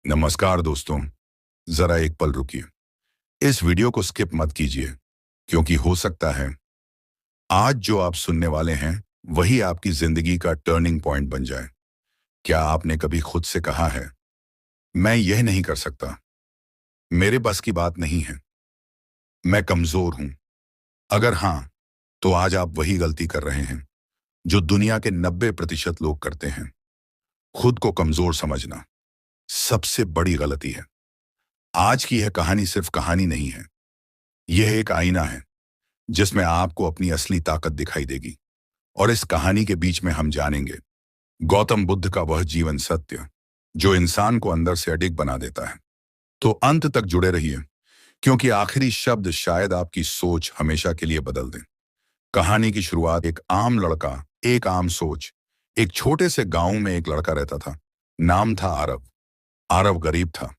नमस्कार दोस्तों। जरा एक पल रुकिए। इस वीडियो को स्किप मत कीजिए, क्योंकि हो सकता है आज जो आप सुनने वाले हैं वही आपकी जिंदगी का टर्निंग पॉइंट बन जाए। क्या आपने कभी खुद से कहा है, मैं यह नहीं कर सकता, मेरे बस की बात नहीं है, मैं कमजोर हूं? अगर हां, तो आज आप वही गलती कर रहे हैं जो दुनिया के 90% लोग करते हैं। खुद को कमजोर समझना सबसे बड़ी गलती है। आज की यह कहानी सिर्फ कहानी नहीं है, यह एक आईना है जिसमें आपको अपनी असली ताकत दिखाई देगी। और इस कहानी के बीच में हम जानेंगे गौतम बुद्ध का वह जीवन सत्य जो इंसान को अंदर से अडिग बना देता है। तो अंत तक जुड़े रहिए, क्योंकि आखिरी शब्द शायद आपकी सोच हमेशा के लिए बदल दें। कहानी की शुरुआत एक आम लड़का, एक आम सोच। एक छोटे से गांव में एक लड़का रहता था। नाम था आरव। आरव गरीब था।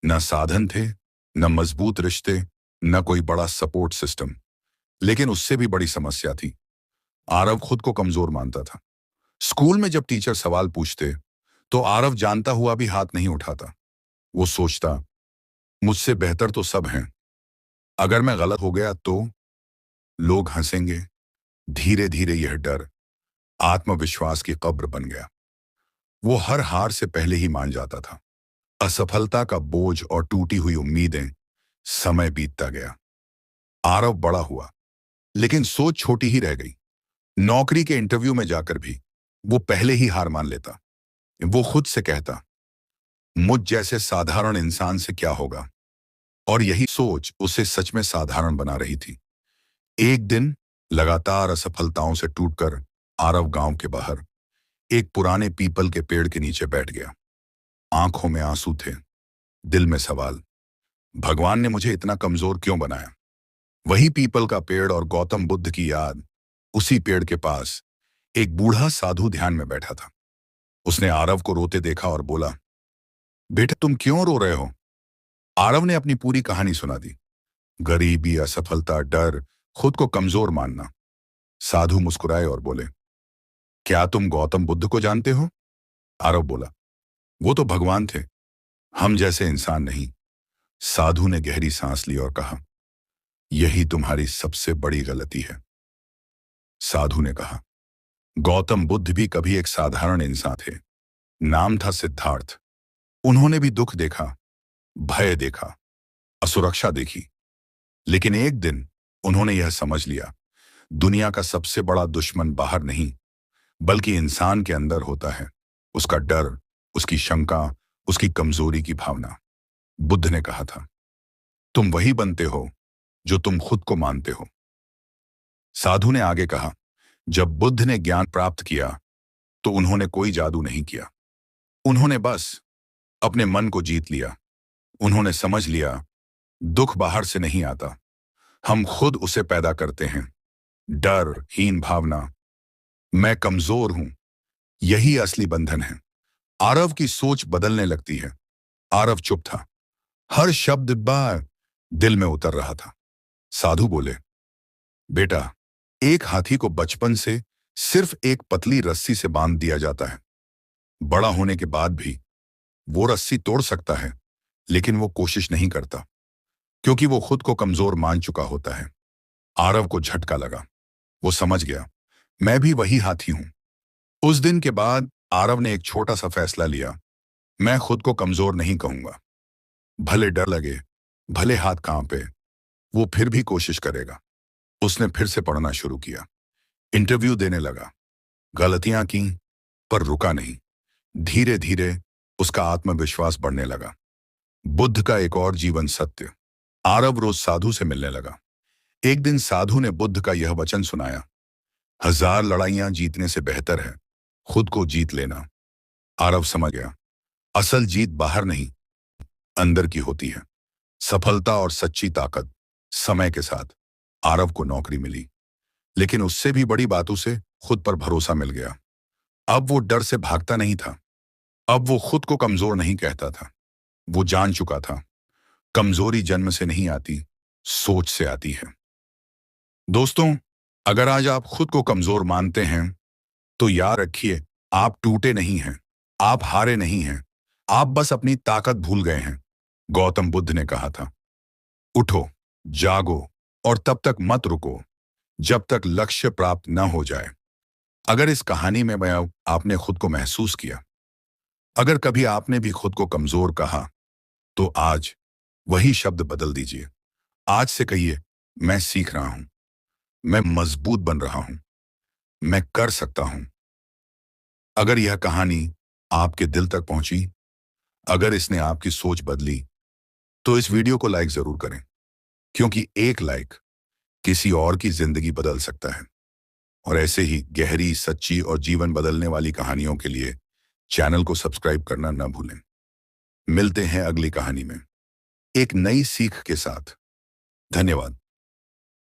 न साधन थे, न मजबूत रिश्ते, न कोई बड़ा सपोर्ट सिस्टम। लेकिन उससे भी बड़ी समस्या थी, आरव खुद को कमजोर मानता था। स्कूल में जब टीचर सवाल पूछते तो आरव जानता हुआ भी हाथ नहीं उठाता। वो सोचता, मुझसे बेहतर तो सब हैं, अगर मैं गलत हो गया तो लोग हंसेंगे। धीरे धीरे यह डर आत्मविश्वास की कब्र बन गया। वो हर हार से पहले ही मान जाता था। असफलता का बोझ और टूटी हुई उम्मीदें। समय बीतता गया। आरव बड़ा हुआ, लेकिन सोच छोटी ही रह गई। नौकरी के इंटरव्यू में जाकर भी वो पहले ही हार मान लेता। वो खुद से कहता, मुझ जैसे साधारण इंसान से क्या होगा। और यही सोच उसे सच में साधारण बना रही थी। एक दिन लगातार असफलताओं से टूटकर आरव गांव के बाहर एक पुराने पीपल के पेड़ के नीचे बैठ गया। आंखों में आंसू थे, दिल में सवाल, भगवान ने मुझे इतना कमजोर क्यों बनाया। वही पीपल का पेड़ और गौतम बुद्ध की याद। उसी पेड़ के पास एक बूढ़ा साधु ध्यान में बैठा था। उसने आरव को रोते देखा और बोला, बेटा तुम क्यों रो रहे हो। आरव ने अपनी पूरी कहानी सुना दी। गरीबी, असफलता, डर, खुद को कमजोर मानना। साधु मुस्कुराए और बोले, क्या तुम गौतम बुद्ध को जानते हो। आरव बोला, वो तो भगवान थे, हम जैसे इंसान नहीं। साधु ने गहरी सांस ली और कहा, यही तुम्हारी सबसे बड़ी गलती है। साधु ने कहा, गौतम बुद्ध भी कभी एक साधारण इंसान थे। नाम था सिद्धार्थ। उन्होंने भी दुख देखा, भय देखा, असुरक्षा देखी। लेकिन एक दिन उन्होंने यह समझ लिया, दुनिया का सबसे बड़ा दुश्मन बाहर नहीं, बल्कि इंसान के अंदर होता है। उसका डर, उसकी शंका, उसकी कमजोरी की भावना। बुद्ध ने कहा था, तुम वही बनते हो जो तुम खुद को मानते हो। साधु ने आगे कहा, जब बुद्ध ने ज्ञान प्राप्त किया तो उन्होंने कोई जादू नहीं किया। उन्होंने बस अपने मन को जीत लिया। उन्होंने समझ लिया, दुख बाहर से नहीं आता, हम खुद उसे पैदा करते हैं। डर, हीन भावना, मैं कमजोर हूं, यही असली बंधन है। आरव की सोच बदलने लगती है। आरव चुप था। हर शब्द बार दिल में उतर रहा था। साधु बोले, बेटा, एक हाथी को बचपन से सिर्फ एक पतली रस्सी से बांध दिया जाता है। बड़ा होने के बाद भी वो रस्सी तोड़ सकता है, लेकिन वो कोशिश नहीं करता, क्योंकि वो खुद को कमजोर मान चुका होता है। आरव को झटका लगा। वो समझ गया, मैं भी वही हाथी हूं। उस दिन के बाद आरव ने एक छोटा सा फैसला लिया, मैं खुद को कमजोर नहीं कहूंगा। भले डर लगे, भले हाथ कांपे, वो फिर भी कोशिश करेगा। उसने फिर से पढ़ना शुरू किया, इंटरव्यू देने लगा, गलतियां की, पर रुका नहीं। धीरे धीरे उसका आत्मविश्वास बढ़ने लगा। बुद्ध का एक और जीवन सत्य। आरव रोज साधु से मिलने लगा। एक दिन साधु ने बुद्ध का यह वचन सुनाया, हजार लड़ाइयां जीतने से बेहतर है खुद को जीत लेना। आरव समझ गया, असल जीत बाहर नहीं, अंदर की होती है। सफलता और सच्ची ताकत। समय के साथ आरव को नौकरी मिली, लेकिन उससे भी बड़ी बात उसे खुद पर भरोसा मिल गया। अब वो डर से भागता नहीं था। अब वो खुद को कमजोर नहीं कहता था। वो जान चुका था, कमजोरी जन्म से नहीं आती, सोच से आती है। दोस्तों, अगर आज आप खुद को कमजोर मानते हैं तो याद रखिए, आप टूटे नहीं हैं, आप हारे नहीं हैं, आप बस अपनी ताकत भूल गए हैं। गौतम बुद्ध ने कहा था, उठो, जागो और तब तक मत रुको जब तक लक्ष्य प्राप्त न हो जाए। अगर इस कहानी में मैं आपने खुद को महसूस किया, अगर कभी आपने भी खुद को कमजोर कहा, तो आज वही शब्द बदल दीजिए। आज से कहिए, मैं सीख रहा हूं, मैं मजबूत बन रहा हूं, मैं कर सकता हूं। अगर यह कहानी आपके दिल तक पहुंची, अगर इसने आपकी सोच बदली, तो इस वीडियो को लाइक जरूर करें, क्योंकि एक लाइक किसी और की जिंदगी बदल सकता है। और ऐसे ही गहरी, सच्ची और जीवन बदलने वाली कहानियों के लिए चैनल को सब्सक्राइब करना न भूलें। मिलते हैं अगली कहानी में एक नई सीख के साथ। धन्यवाद।